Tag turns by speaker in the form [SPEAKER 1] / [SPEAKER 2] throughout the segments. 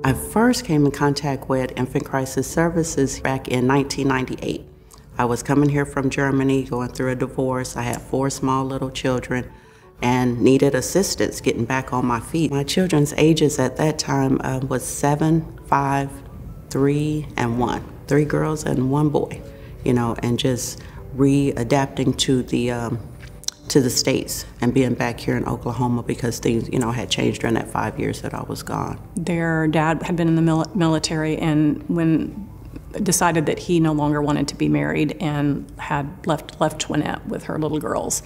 [SPEAKER 1] I first came in contact with Infant Crisis Services back in 1998. I was coming here from Germany, going through a divorce. I had 4 small little children and needed assistance getting back on my feet. My children's ages at that time was 7, 5, 3, and 1. 3 girls and 1 boy, you know, and just readapting to the States and being back here in Oklahoma because things, you know, had changed during that 5 years that I was gone.
[SPEAKER 2] Their dad had been in the military, and when decided that he no longer wanted to be married and had left Twinette with her little girls.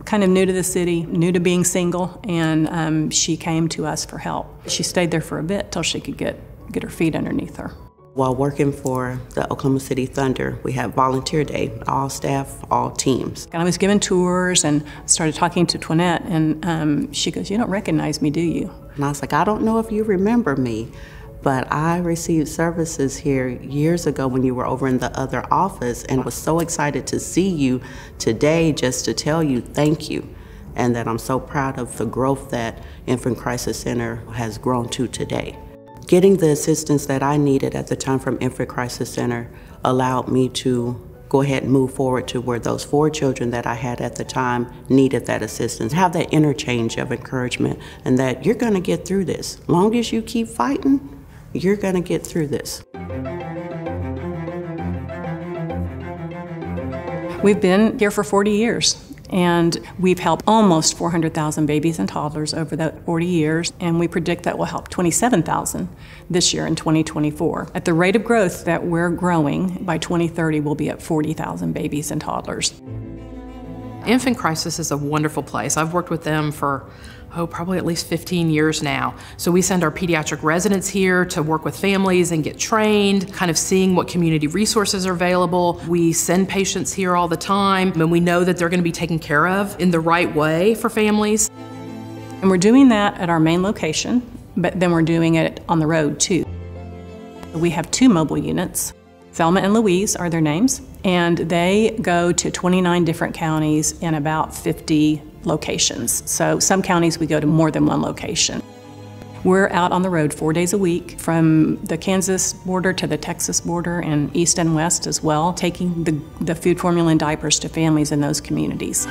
[SPEAKER 2] Kind of new to the city, new to being single, and she came to us for help. She stayed there for a bit till she could get her feet underneath her.
[SPEAKER 1] While working for the Oklahoma City Thunder, we had volunteer day, all staff, all teams.
[SPEAKER 2] And I was given tours and started talking to Twinette, and she goes, "You don't recognize me, do you?"
[SPEAKER 1] And I was like, "I don't know if you remember me, but I received services here years ago when you were over in the other office, and was so excited to see you today just to tell you thank you, and that I'm so proud of the growth that Infant Crisis Center has grown to today." Getting the assistance that I needed at the time from Infant Crisis Center allowed me to go ahead and move forward to where those 4 children that I had at the time needed that assistance. Have that interchange of encouragement, and that you're gonna get through this. Long as you keep fighting, you're gonna get through this.
[SPEAKER 2] We've been here for 40 years. And we've helped almost 400,000 babies and toddlers over that 40 years, and we predict that we'll help 27,000 this year in 2024. At the rate of growth that we're growing, by 2030 we'll be at 40,000 babies and toddlers.
[SPEAKER 3] Infant Crisis is a wonderful place. I've worked with them for probably at least 15 years now. So we send our pediatric residents here to work with families and get trained, kind of seeing what community resources are available. We send patients here all the time, and we know that they're going to be taken care of in the right way for families.
[SPEAKER 2] And we're doing that at our main location, but then we're doing it on the road too. We have 2 mobile units. Thelma and Louise are their names, and they go to 29 different counties in about 50 locations. So some counties we go to more than 1 location. We're out on the road 4 days a week, from the Kansas border to the Texas border, and east and west as well, taking the food formula and diapers to families in those communities.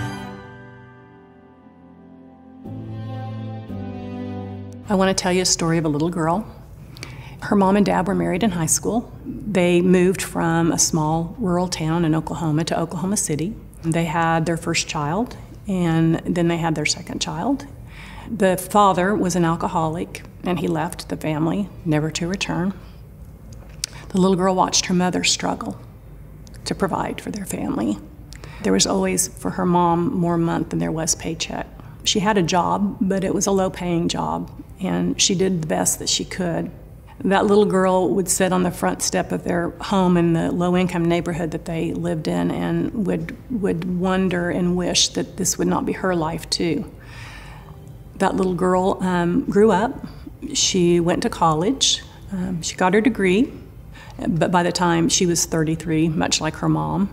[SPEAKER 2] I want to tell you a story of a little girl. Her mom and dad were married in high school. They moved from a small rural town in Oklahoma to Oklahoma City. They had their first child, and then they had their second child. The father was an alcoholic, and he left the family, never to return. The little girl watched her mother struggle to provide for their family. There was always, for her mom, more month than there was paycheck. She had a job, but it was a low-paying job, and she did the best that she could. That little girl would sit on the front step of their home in the low-income neighborhood that they lived in, and would wonder and wish that this would not be her life too. That little girl grew up. She went to college. She got her degree, but by the time she was 33, much like her mom,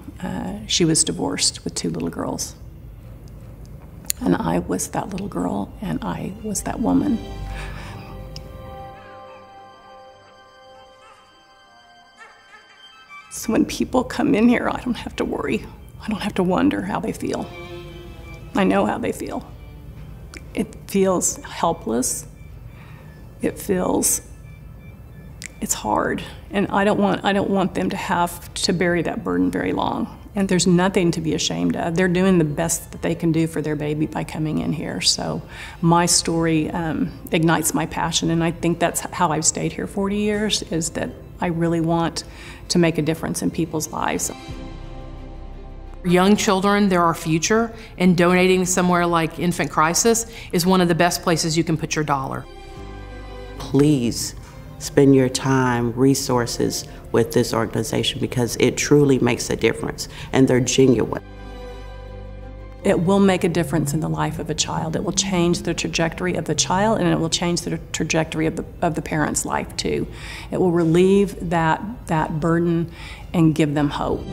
[SPEAKER 2] she was divorced with 2 little girls. And I was that little girl, and I was that woman. So when people come in here, I don't have to worry. I don't have to wonder how they feel. I know how they feel. It feels helpless. It's hard. And I don't want them to have to bury that burden very long. And there's nothing to be ashamed of. They're doing the best that they can do for their baby by coming in here. So my story ignites my passion, and I think that's how I've stayed here 40 years, is that I really want to make a difference in people's lives.
[SPEAKER 3] Young children, they're our future, and donating somewhere like Infant Crisis is one of the best places you can put your dollar.
[SPEAKER 1] Please spend your time, resources with this organization, because it truly makes a difference, and they're genuine.
[SPEAKER 2] It will make a difference in the life of a child. It will change the trajectory of the child, and it will change the trajectory of the parent's life too. It will relieve that burden and give them hope.